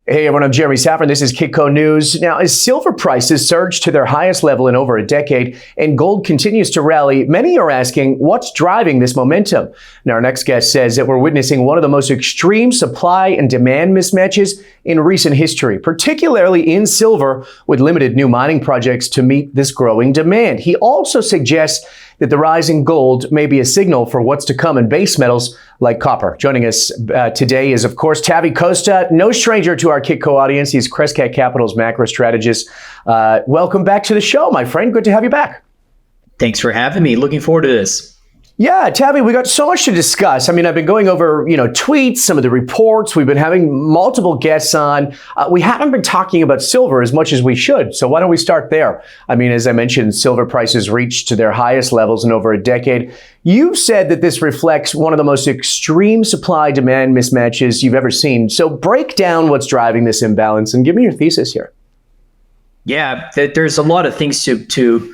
Hey everyone, I'm Jeremy Szafron. This is Kitco News. Now, as silver prices surge to their highest level in over a decade and gold continues to rally, many are asking what's driving this momentum. Now, our next guest says that we're witnessing one of the most extreme supply and demand mismatches in recent history, particularly in silver, with limited new mining projects to meet this growing demand. He also suggests that the rise in gold may be a signal for what's to come in base metals like copper. Joining us today is, of course, Tavi Costa, no stranger to our Kitco audience. He's Crescat Capital's macro strategist. Welcome back to the show, my friend. Good to have you back. Thanks for having me. Looking forward to this. Yeah, Tavi, we got so much to discuss. I mean, I've been going over, tweets, some of the reports. We've been having multiple guests on. We haven't been talking about silver as much as we should. So why don't we start there? I mean, as I mentioned, silver prices reached to their highest levels in over a decade. You've said that this reflects one of the most extreme supply-demand mismatches you've ever seen. So break down what's driving this imbalance and give me your thesis here. Yeah, there's a lot of things to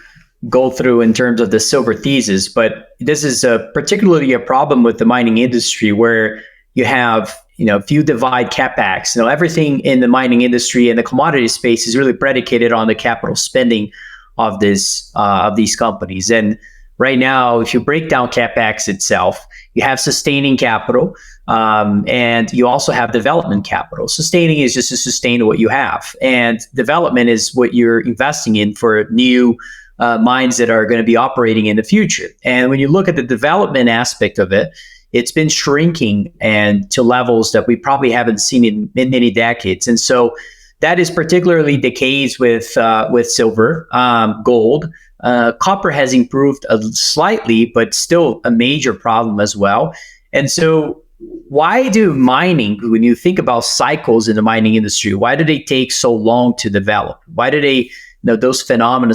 go through in terms of the silver thesis, but this is particularly a problem with the mining industry where you have, if you divide CapEx, everything in the mining industry and the commodity space is really predicated on the capital spending of these companies. And right now, if you break down CapEx itself, you have sustaining capital, and you also have development capital. Sustaining is just to sustain what you have, and development is what you're investing in for new mines that are going to be operating in the future. And when you look at the development aspect of it, it's been shrinking and to levels that we probably haven't seen in many decades. And so that is particularly the case with silver, gold. Copper has improved slightly, but still a major problem as well. And so why do mining, when you think about cycles in the mining industry, why do they take so long to develop? Why do they, those phenomena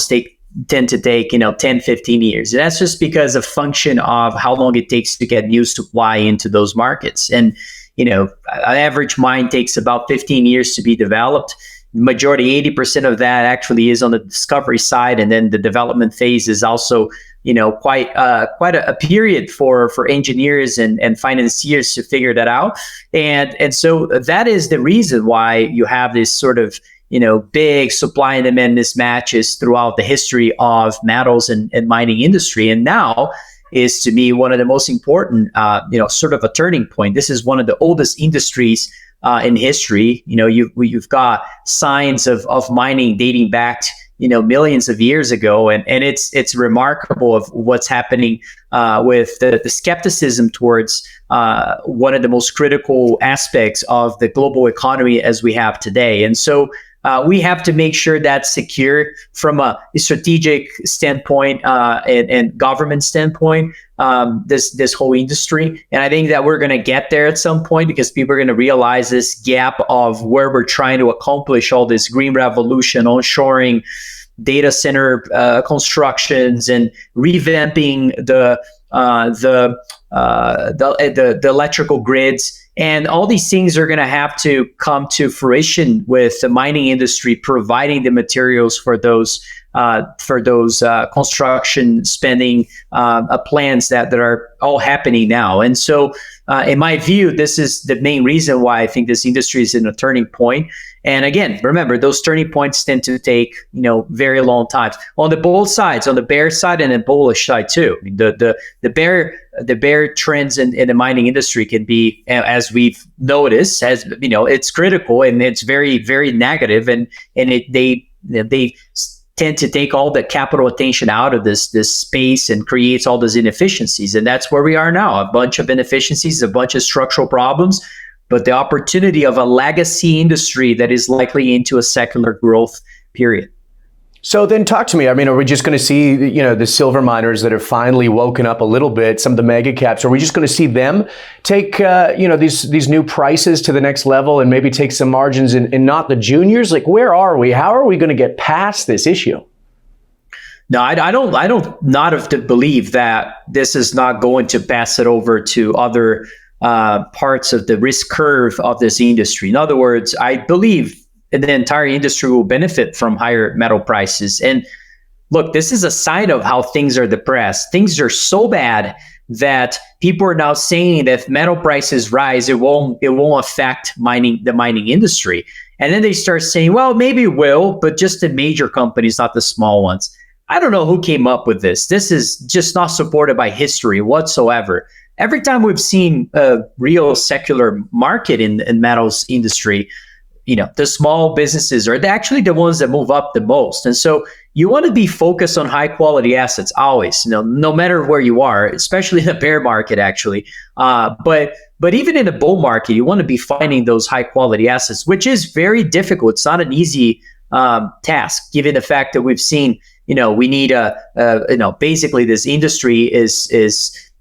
tend to take 10, 15 years? And that's just because a function of how long it takes to get new supply into those markets. And an average mine takes about 15 years to be developed. Majority, 80% of that actually is on the discovery side, and then the development phase is also quite a period for engineers and financiers to figure that out. And so that is the reason why you have this sort of big supply and demand mismatches throughout the history of metals and mining industry. And now is, to me, one of the most important, sort of a turning point. This is one of the oldest industries in history. You've got signs of mining dating back, millions of years ago. And it's remarkable of what's happening with the skepticism towards one of the most critical aspects of the global economy as we have today. And so we have to make sure that's secure from a strategic standpoint and government standpoint, this whole industry. And I think that we're going to get there at some point because people are going to realize this gap of where we're trying to accomplish all this green revolution, onshoring, data center constructions, and revamping the electrical grids. And all these things are going to have to come to fruition with the mining industry providing the materials for those construction spending plans that are all happening now. And so, in my view, this is the main reason why I think this industry is in a turning point. And again, remember, those turning points tend to take, very long times on the both sides, on the bear side and the bullish side too. I mean, the bear trends in the mining industry can be, as we've noticed, it's critical and it's very, very negative, and they tend to take all the capital attention out of this space and creates all those inefficiencies. And that's where we are now, a bunch of inefficiencies, a bunch of structural problems, but the opportunity of a legacy industry that is likely into a secular growth period. So then talk to me. I mean, are we just going to see, the silver miners that have finally woken up a little bit, some of the mega caps, are we just going to see them take, these new prices to the next level and maybe take some margins and not the juniors? Like, where are we? How are we going to get past this issue? No, I don't not have to believe that this is not going to pass it over to other parts of the risk curve of this industry. In other words, I believe the entire industry will benefit from higher metal prices. And look, this is a sign of how things are depressed. Things are so bad that people are now saying that if metal prices rise, it won't affect the mining industry. And then they start saying, well, maybe it will, but just the major companies, not the small ones. I don't know who came up with this. This is just not supported by history whatsoever. Every time we've seen a real secular market in metals industry, the small businesses are actually the ones that move up the most. And so you want to be focused on high quality assets always, no matter where you are, especially in a bear market, actually. But even in a bull market, you want to be finding those high quality assets, which is very difficult. It's not an easy task, given the fact that we've seen, we need basically this industry is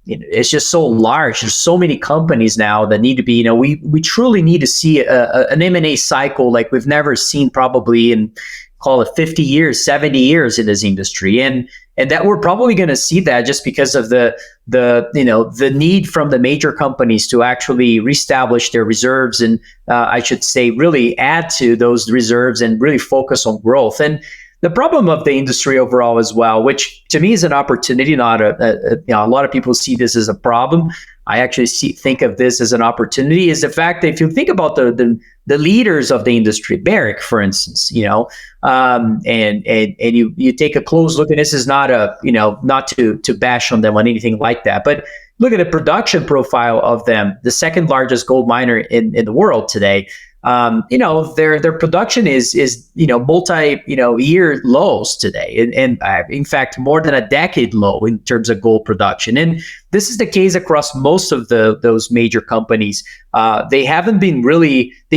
it's just so large. There's so many companies now that need to be, we truly need to see an M&A cycle like we've never seen probably in, call it 50 years, 70 years in this industry. And that we're probably going to see that just because of the need from the major companies to actually reestablish their reserves and I should say really add to those reserves and really focus on growth. And the problem of the industry overall as well, which to me is an opportunity, not a lot of people see this as a problem. I actually think of this as an opportunity, is the fact that if you think about the leaders of the industry, Barrick, for instance, and you take a close look, and this is not not to bash on them on anything like that, but look at the production profile of them, the second largest gold miner in the world today. Their production is multi-year lows today, and in fact more than a decade low in terms of gold production. And this is the case across most of those major companies. They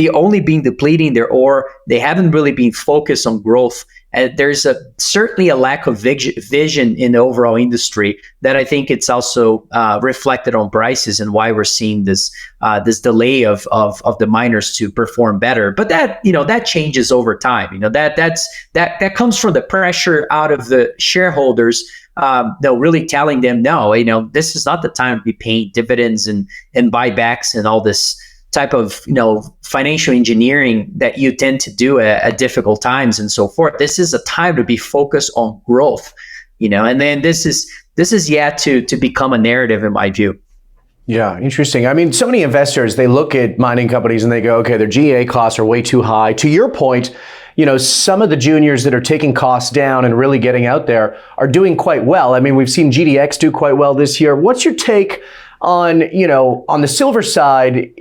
only been depleting their ore. They haven't really been focused on growth. And there's certainly a lack of vision in the overall industry that I think it's also reflected on prices and why we're seeing this delay of the miners to perform better. But that changes over time. That comes from the pressure out of the shareholders. Really telling them, no, this is not the time to be paying dividends and buybacks and all this type of financial engineering that you tend to do at difficult times and so forth. This is a time to be focused on growth, and then this is yet to become a narrative in my view. Yeah, interesting. I mean, so many investors, they look at mining companies and they go, okay, their G&A costs are way too high. To your point, some of the juniors that are taking costs down and really getting out there are doing quite well. I mean, we've seen GDX do quite well this year. What's your take on the silver side?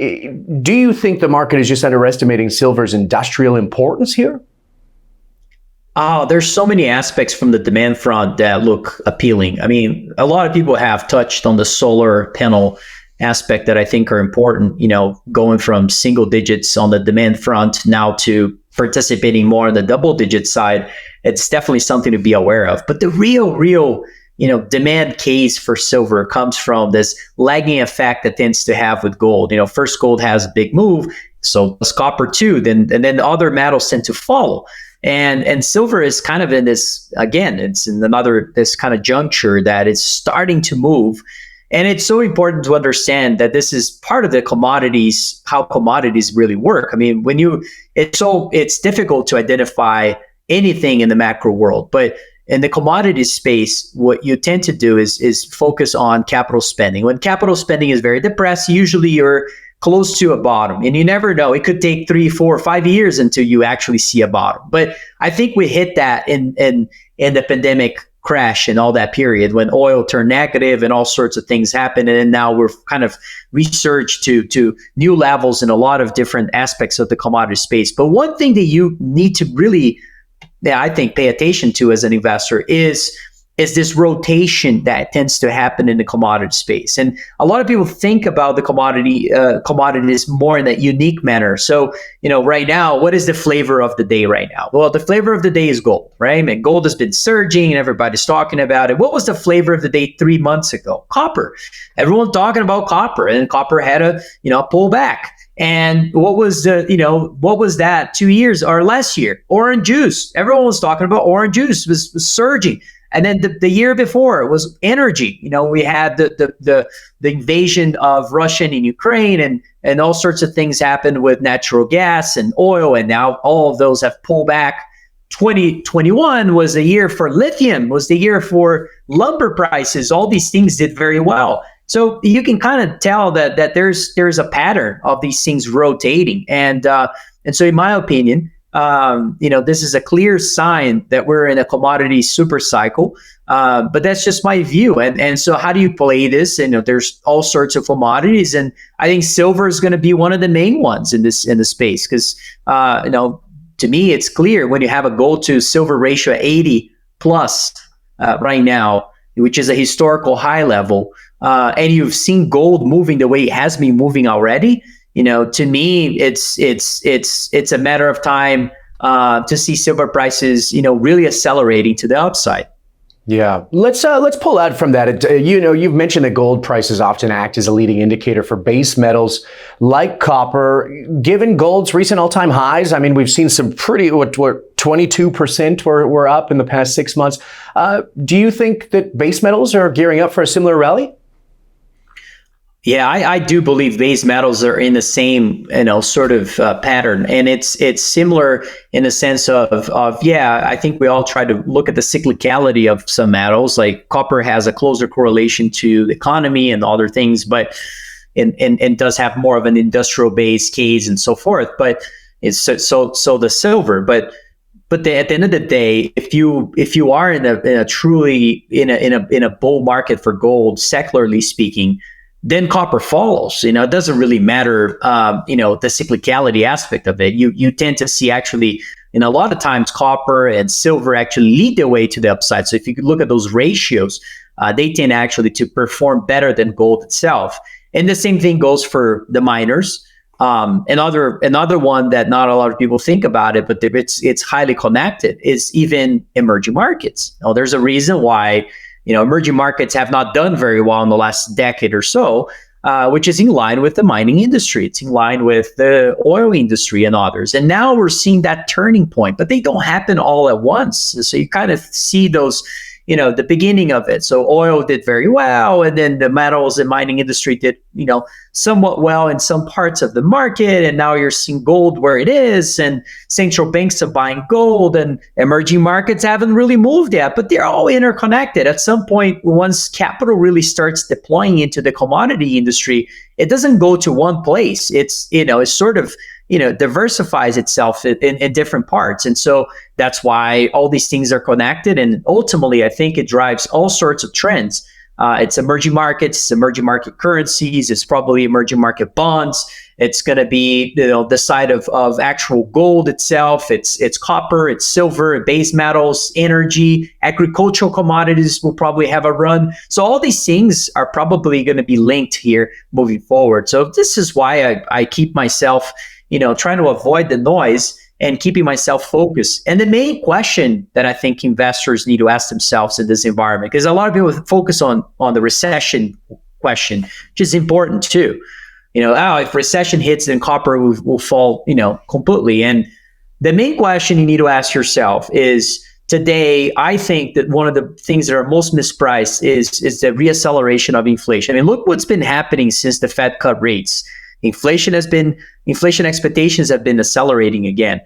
Do you think the market is just underestimating silver's industrial importance here? There's so many aspects from the demand front that look appealing. I mean, a lot of people have touched on the solar panel aspect that I think are important, going from single digits on the demand front now to participating more on the double digit side. It's definitely something to be aware of. But the real demand case for silver comes from this lagging effect that tends to have with gold. First gold has a big move, so does copper too, and then other metals tend to follow. And silver is kind of in this, again, it's in this kind of juncture that it's starting to move. And it's so important to understand that this is part of the commodities, how commodities really work. I mean, it's difficult to identify anything in the macro world, but in the commodities space, what you tend to do is focus on capital spending. When capital spending is very depressed, usually you're close to a bottom, and you never know. It could take 3, 4, 5 years until you actually see a bottom. But I think we hit that in the pandemic crash and all that period when oil turned negative and all sorts of things happened. And now we're kind of resurged to new levels in a lot of different aspects of the commodity space. But one thing that you need to really, I think, pay attention to as an investor is this rotation that tends to happen in the commodity space. And a lot of people think about the commodities more in that unique manner. So, right now, what is the flavor of the day right now? Well, the flavor of the day is gold, right? And gold has been surging and everybody's talking about it. What was the flavor of the day 3 months ago? Copper. Everyone's talking about copper, and copper had a pullback. And what was that 2 years or last year? Orange juice. Everyone was talking about orange juice was surging. And then the year before it was energy. We had the invasion of Russia in Ukraine, and all sorts of things happened with natural gas and oil, and now all of those have pulled back. 2021 was a year for lithium, was the year for lumber prices. All these things did very well. So you can kind of tell that there's a pattern of these things rotating. And And so in my opinion, this is a clear sign that we're in a commodity super cycle. But that's just my view. And so how do you play this? And there's all sorts of commodities. And I think silver is going to be one of the main ones in the space. Because, to me, it's clear when you have a gold to silver ratio at 80 plus right now, which is a historical high level, and you've seen gold moving the way it has been moving already, to me, it's a matter of time to see silver prices, really accelerating to the upside. Yeah, let's pull out from that. You've mentioned that gold prices often act as a leading indicator for base metals like copper. Given gold's recent all-time highs, I mean, we've seen some pretty 22% were up in the past 6 months. Do you think that base metals are gearing up for a similar rally? Yeah, I do believe base metals are in the same, sort of pattern. And it's similar in the sense of, I think we all try to look at the cyclicality of some metals. Like copper has a closer correlation to the economy and other things, but and does have more of an industrial based case and so forth. But it's so the silver. But at the end of the day, if you are in a truly in a bull market for gold, secularly speaking, then copper follows. It doesn't really matter, the cyclicality aspect of it. You tend to see actually, a lot of times copper and silver actually lead the way to the upside. So if you could look at those ratios, they tend actually to perform better than gold itself. And the same thing goes for the miners. Another one that not a lot of people think about it, but it's highly connected is even emerging markets. There's a reason why emerging markets have not done very well in the last decade or so, which is in line with the mining industry. It's in line with the oil industry and others. And now we're seeing that turning point, but they don't happen all at once. So you kind of see those, the beginning of it. So oil did very well, and then the metals and mining industry did, somewhat well in some parts of the market. And now you're seeing gold where it is, and central banks are buying gold, and emerging markets haven't really moved yet, but they're all interconnected. At some point, once capital really starts deploying into the commodity industry, it doesn't go to one place. It's sort of, diversifies itself in different parts. And so that's why all these things are connected. And ultimately, I think it drives all sorts of trends. It's emerging markets, emerging market currencies, it's probably emerging market bonds. It's going to be, the side of actual gold itself. It's copper, it's silver, base metals, energy, agricultural commodities will probably have a run. So all these things are probably going to be linked here moving forward. So this is why I keep myself, trying to avoid the noise and keeping myself focused. And the main question that I think investors need to ask themselves in this environment, because a lot of people focus on the recession question, which is important too. If recession hits, then copper will fall, completely. And the main question you need to ask yourself is, today, I think that one of the things that are most mispriced is the reacceleration of inflation. I mean, look what's been happening since the Fed cut rates. Inflation expectations have been accelerating again.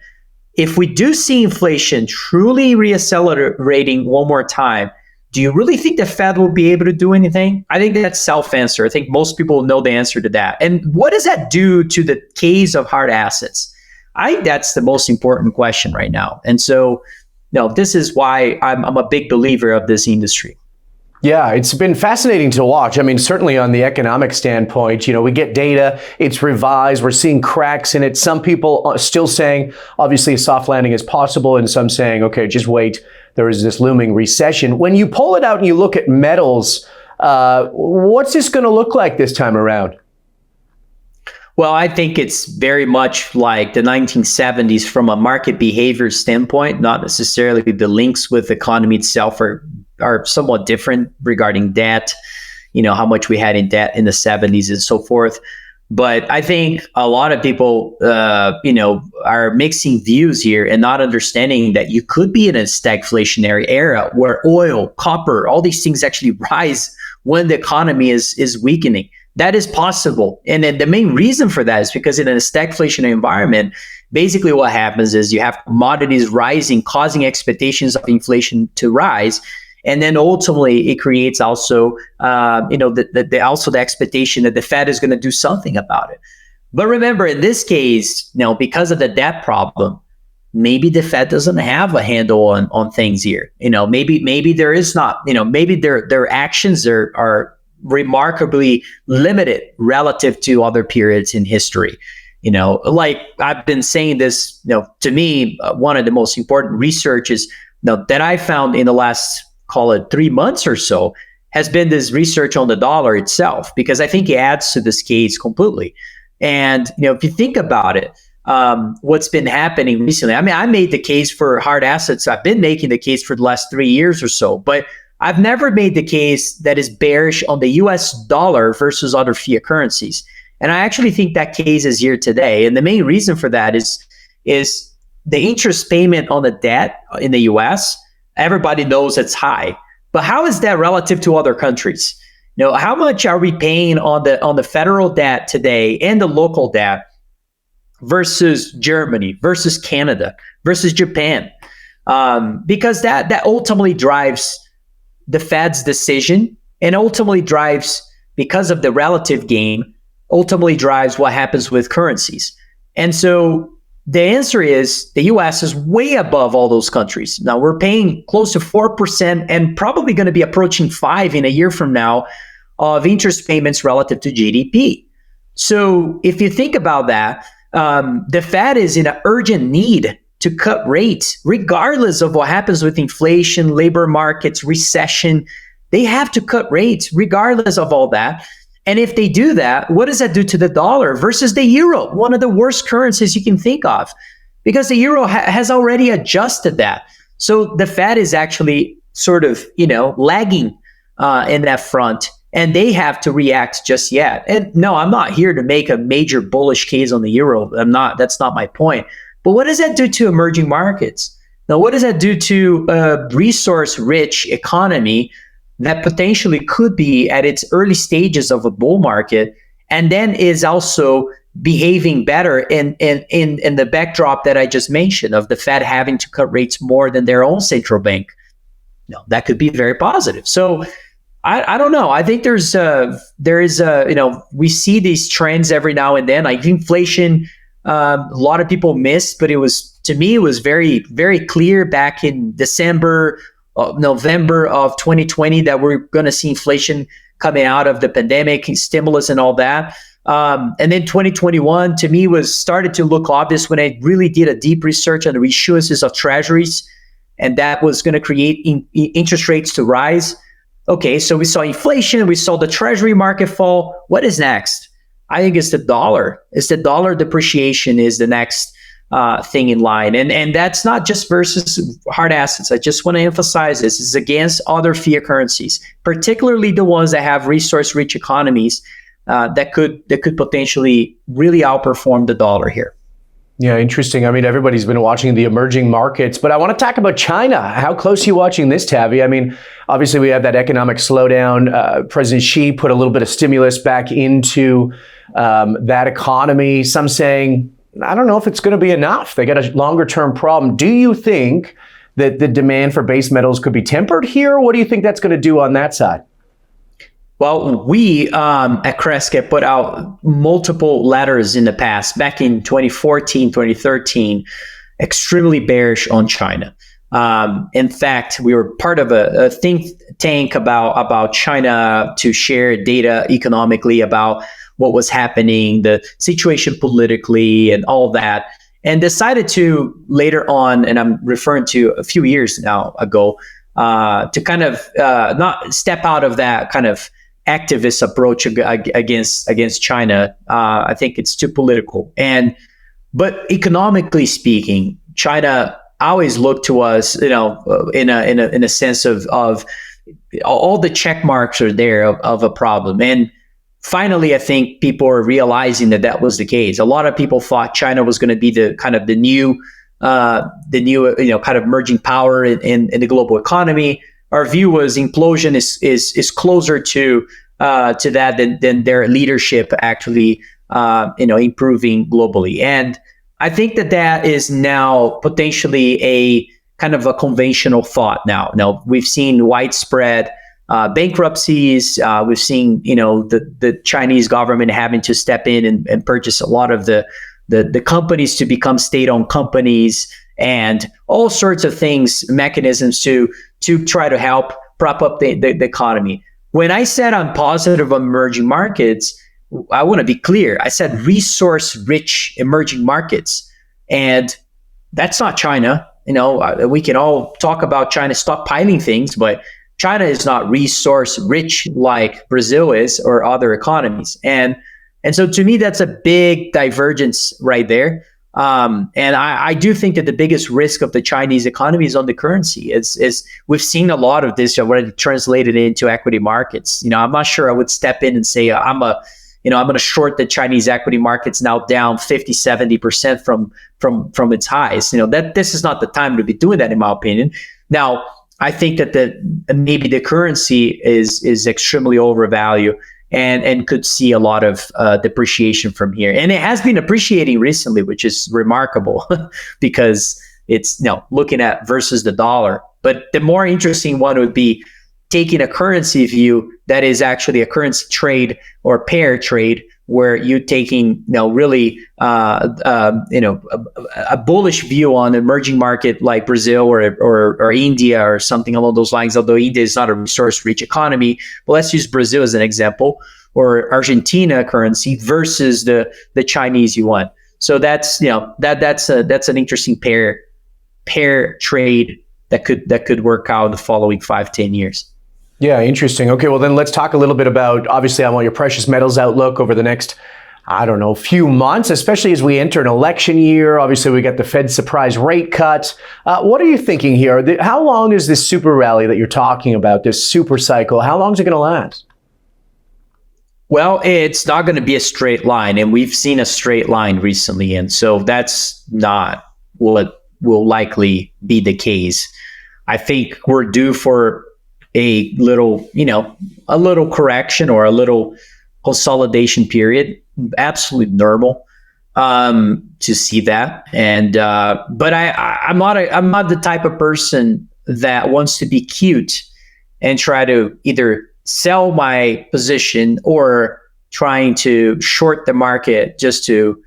If we do see inflation truly reaccelerating one more time, do you really think the Fed will be able to do anything? I think that's self-answer. I think most people know the answer to that. And what does that do to the case of hard assets? I think that's the most important question right now. And so, this is why I'm a big believer of this industry. Yeah, it's been fascinating to watch. I mean, certainly on the economic standpoint, we get data, it's revised, we're seeing cracks in it. Some people are still saying, obviously, a soft landing is possible, and some saying, okay, just wait, there is this looming recession. When you pull it out and you look at metals, what's this going to look like this time around? Well, I think it's very much like the 1970s from a market behavior standpoint, not necessarily the links with the economy itself are somewhat different regarding debt, how much we had in debt in the 70s and so forth. But I think a lot of people, are mixing views here and not understanding that you could be in a stagflationary era where oil, copper, all these things actually rise when the economy is weakening. That is possible. And then the main reason for that is because in a stagflationary environment, basically what happens is you have commodities rising, causing expectations of inflation to rise. And then ultimately it creates also, also the expectation that the Fed is going to do something about it. But remember, in this case, because of the debt problem, maybe the Fed doesn't have a handle on things here. Maybe there is not. Maybe their actions are remarkably limited relative to other periods in history. Like I've been saying this. To me, one of the most important researches that I found in the last, call it 3 months or so, has been this research on the dollar itself, because I think it adds to this case completely. And, if you think about it, what's been happening recently, I made the case for hard assets. I've been making the case for the last 3 years or so, but I've never made the case that is bearish on the US dollar versus other fiat currencies. And I actually think that case is here today. And the main reason for that is the interest payment on the debt in the US. Everybody knows it's high, but how is that relative to other countries? How much are we paying on the federal debt today and the local debt versus Germany, versus Canada, versus Japan? Because that ultimately drives the Fed's decision, and ultimately drives, because of the relative gain, ultimately drives what happens with currencies. And so the answer is the US is way above all those countries. Now we're paying close to 4% and probably going to be approaching 5% in a year from now of interest payments relative to GDP. So if you think about that, the Fed is in an urgent need to cut rates, regardless of what happens with inflation, labor markets, recession. They have to cut rates regardless of all that. And if they do that, what does that do to the dollar versus the euro, one of the worst currencies you can think of? Because the euro has already adjusted that. So the Fed is actually sort of, lagging in that front, and they have to react just yet. And no, I'm not here to make a major bullish case on the euro. That's not my point. But what does that do to emerging markets? Now, what does that do to a resource-rich economy that potentially could be at its early stages of a bull market, and then is also behaving better in the backdrop that I just mentioned of the Fed having to cut rates more than their own central bank? That could be very positive. So I don't know. I think there is we see these trends every now and then. Like inflation, a lot of people missed, but it was very, very clear back in November of 2020 that we're going to see inflation coming out of the pandemic, stimulus and all that. And then 2021 to me started to look obvious when I really did a deep research on the reissuances of treasuries, and that was going to create interest rates to rise. Okay, so we saw inflation, we saw the treasury market fall. What is next? I think it's the dollar. It's the dollar depreciation is the next thing in line. And that's not just versus hard assets. I just want to emphasize this. It's against other fiat currencies, particularly the ones that have resource-rich economies that could potentially really outperform the dollar here. Yeah, interesting. I mean, everybody's been watching the emerging markets, but I want to talk about China. How close are you watching this, Tavi? I mean, obviously we have that economic slowdown. President Xi put a little bit of stimulus back into that economy. Some saying, I don't know if it's going to be enough. They got a longer term problem. Do you think that the demand for base metals could be tempered here? What do you think that's going to do on that side? Well, we at Crescat put out multiple letters in the past, back in 2014, 2013, extremely bearish on China. In fact, we were part of a think tank about China to share data economically about what was happening, the situation politically and all that, and decided to later on, and I'm referring to a few years now ago, to kind of not step out of that kind of activist approach against China. I think it's too political. But economically speaking, China always looked to us, in a sense of all the check marks are there of a problem. And finally, I think people are realizing that was the case. A lot of people thought China was going to be the new kind of emerging power in the global economy. Our view was implosion is closer to that than their leadership actually improving globally. And I think that is now potentially a kind of a conventional thought now. Now we've seen widespread bankruptcies. We've seen, the Chinese government having to step in and purchase a lot of the companies to become state-owned companies, and all sorts of things, mechanisms to try to help prop up the economy. When I said I'm positive on emerging markets, I want to be clear. I said resource-rich emerging markets, and that's not China. We can all talk about China stockpiling things, but China is not resource-rich like Brazil is or other economies. And so to me, that's a big divergence right there. And I do think that the biggest risk of the Chinese economy is on the currency. Is we've seen a lot of this already translated into equity markets. I'm not sure I would step in and say I'm going to short the Chinese equity markets now down 50-70% from its highs. That this is not the time to be doing that, in my opinion. Now, I think that maybe the currency is extremely overvalued and could see a lot of depreciation from here. And it has been appreciating recently, which is remarkable because it's looking at versus the dollar. But the more interesting one would be taking a currency view that is actually a currency trade or pair trade, where you're taking really a bullish view on emerging market like Brazil or India or something along those lines. Although India is not a resource-rich economy, but let's use Brazil as an example, or Argentina currency versus the Chinese yuan. So that's that's an interesting pair trade that could work out in the following 5-10 years. Yeah, interesting. Okay, well then let's talk a little bit about, obviously I want your precious metals outlook over the next, few months, especially as we enter an election year. Obviously we got the Fed surprise rate cut. What are you thinking here? How long is this super rally that you're talking about, this super cycle? How long is it going to last? Well, it's not going to be a straight line, and we've seen a straight line recently, and so that's not what will likely be the case. I think we're due for a little correction or a little consolidation period. Absolutely normal to see that. And but I'm not the type of person that wants to be cute and try to either sell my position or trying to short the market just to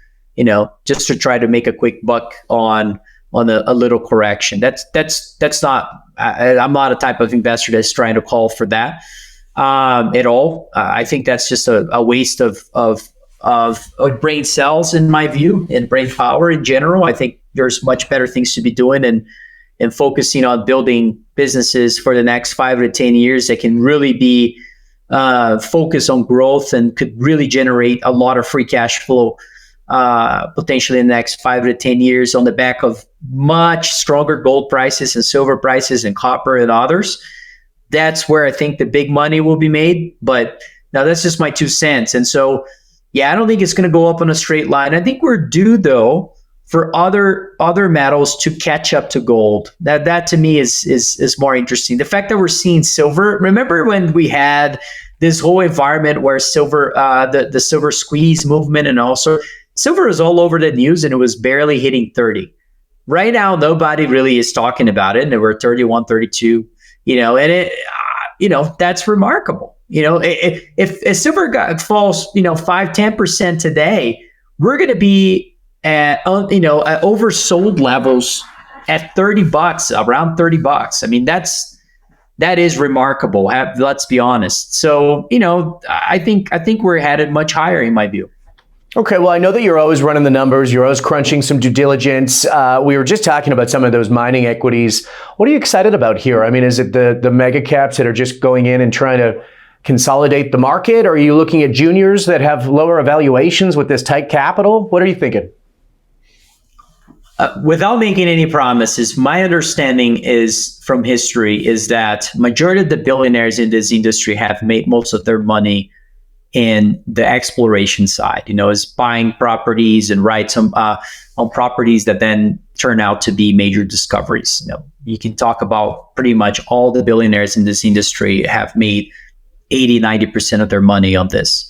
try to make a quick buck on a little correction. That's not. I'm not a type of investor that's trying to call for that at all. I think that's just a waste of brain cells, in my view, and brain power in general. I think there's much better things to be doing and focusing on building businesses for the next 5 to 10 years that can really be focused on growth and could really generate a lot of free cash flow potentially in the next 5 to 10 years on the back of much stronger gold prices and silver prices and copper and others. That's where I think the big money will be made. But now that's just my 2 cents. And so, I don't think it's going to go up on a straight line. I think we're due, though, for other metals to catch up to gold. That to me is more interesting. The fact that we're seeing silver. Remember when we had this whole environment where silver, the silver squeeze movement, and also silver is all over the news, and it was barely hitting 30. Right now, nobody really is talking about it, and we're 31, 32. And it, that's remarkable. If silver falls, 5-10% today, we're going to be at oversold levels at $30, around $30. I mean, that is remarkable. Let's be honest. So, I think we're headed much higher, in my view. Okay, well, I know that you're always running the numbers. You're always crunching some due diligence. We were just talking about some of those mining equities. What are you excited about here? I mean, is it the mega caps that are just going in and trying to consolidate the market? Or are you looking at juniors that have lower evaluations with this tight capital? What are you thinking? Without making any promises, my understanding is from history is that majority of the billionaires in this industry have made most of their money in the exploration side, is buying properties and rights on properties that then turn out to be major discoveries. You can talk about pretty much all the billionaires in this industry have made 80-90% of their money on this.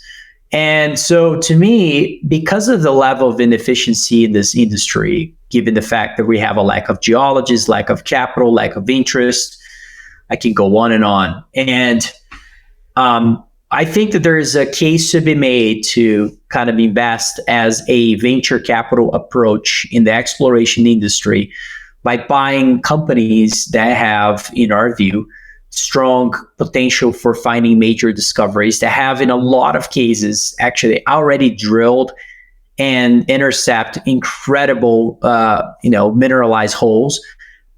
And so to me, because of the level of inefficiency in this industry, given the fact that we have a lack of geologists, lack of capital, lack of interest, I can go on and on. And I think that there is a case to be made to kind of invest as a venture capital approach in the exploration industry by buying companies that have, in our view, strong potential for finding major discoveries, that have, in a lot of cases, actually already drilled and intercept incredible, mineralized holes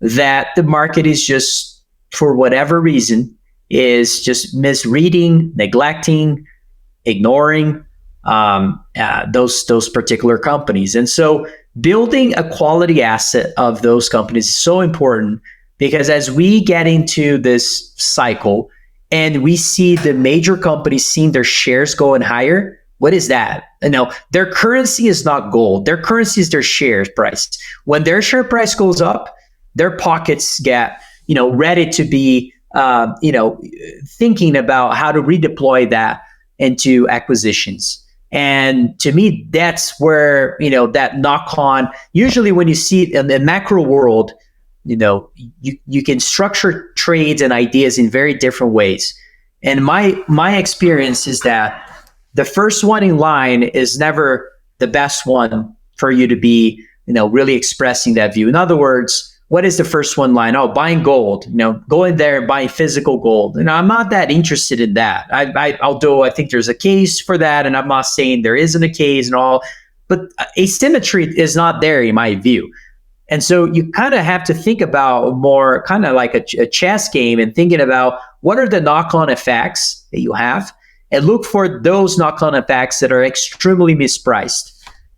that the market is just, for whatever reason, is just misreading, neglecting, ignoring those particular companies. And so building a quality asset of those companies is so important, because as we get into this cycle and we see the major companies seeing their shares going higher, what is that? Their currency is not gold. Their currency is their share price. When their share price goes up, their pockets get, ready to be thinking about how to redeploy that into acquisitions. And to me, that's where, that knock on, usually when you see it in the macro world, you can structure trades and ideas in very different ways. And my experience is that the first one in line is never the best one for you to be, really expressing that view. In other words, what is the first one line? Oh, buying gold, going there and buying physical gold. And I'm not that interested in that. Although I think there's a case for that, and I'm not saying there isn't a case and all, but asymmetry is not there in my view. And so you kind of have to think about more kind of like a chess game, and thinking about what are the knock-on effects that you have, and look for those knock-on effects that are extremely mispriced.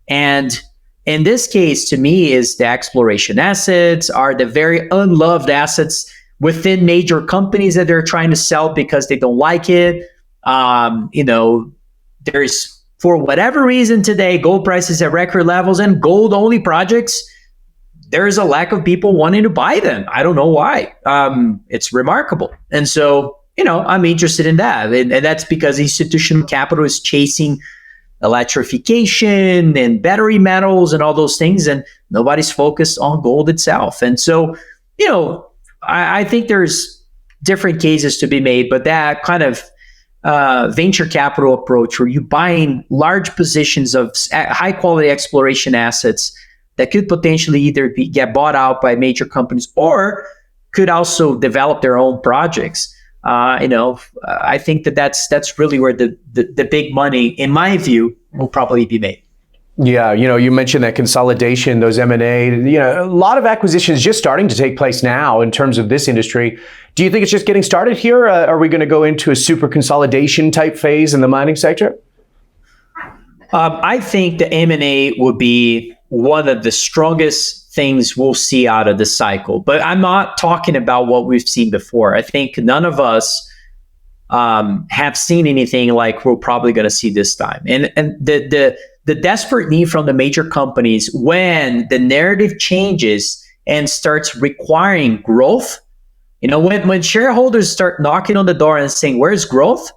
And in this case, to me, is the exploration assets are the very unloved assets within major companies that they're trying to sell because they don't like it. There's, for whatever reason today, gold prices at record levels, and gold-only projects, there is a lack of people wanting to buy them. I don't know why. It's remarkable. And so, I'm interested in that. And that's because institutional capital is chasing electrification and battery metals and all those things, and nobody's focused on gold itself. And so, I think there's different cases to be made, but that kind of venture capital approach, where you're buying large positions of high quality exploration assets that could potentially either get bought out by major companies or could also develop their own projects. I think that's really where the big money, in my view, will probably be made. Yeah, you mentioned that consolidation, those M&A, a lot of acquisitions just starting to take place now in terms of this industry. Do you think it's just getting started here? Are we going to go into a super consolidation type phase in the mining sector? I think the M&A will be one of the strongest things we'll see out of the cycle. But I'm not talking about what we've seen before. I think none of us have seen anything like we're probably going to see this time. And the desperate need from the major companies, when the narrative changes and starts requiring growth, when shareholders start knocking on the door and saying, where's growth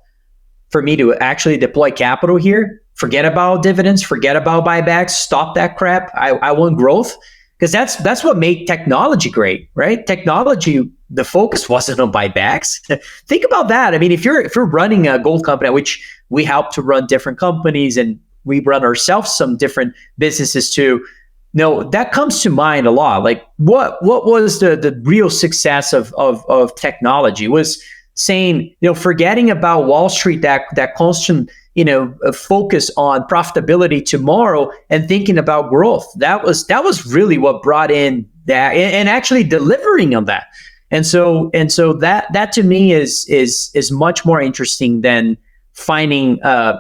for me to actually deploy capital here? Forget about dividends, forget about buybacks, stop that crap. I want growth. Because that's what made technology great, right? Technology, the focus wasn't on buybacks. Think about that. I mean, if you're running a gold company, which we help to run different companies, and we run ourselves some different businesses too, that comes to mind a lot. Like what was the real success of technology? Was saying, forgetting about Wall Street, that constant focus on profitability tomorrow, and thinking about growth. That was really what brought in that, and actually delivering on that. And so that to me is much more interesting than finding a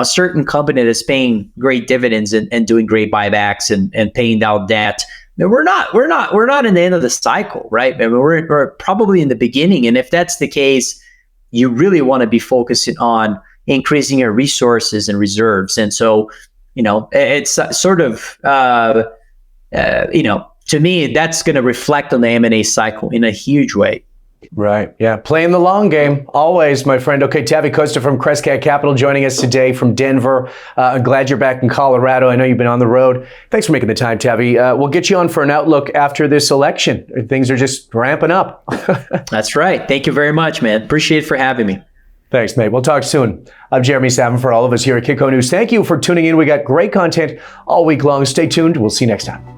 certain company that's paying great dividends and doing great buybacks and paying down debt. No, we're not in the end of the cycle, right? I mean, we're probably in the beginning. And if that's the case, you really want to be focusing on increasing your resources and reserves. And so, it's sort of, to me, that's going to reflect on the M&A cycle in a huge way. Right. Yeah. Playing the long game. Always, my friend. Okay. Tavi Costa from Crescat Capital joining us today from Denver. I'm glad you're back in Colorado. I know you've been on the road. Thanks for making the time, Tavi. We'll get you on for an outlook after this election. Things are just ramping up. That's right. Thank you very much, man. Appreciate it for having me. Thanks, mate. We'll talk soon. I'm Jeremy Szafron for all of us here at Kitco News. Thank you for tuning in. We got great content all week long. Stay tuned. We'll see you next time.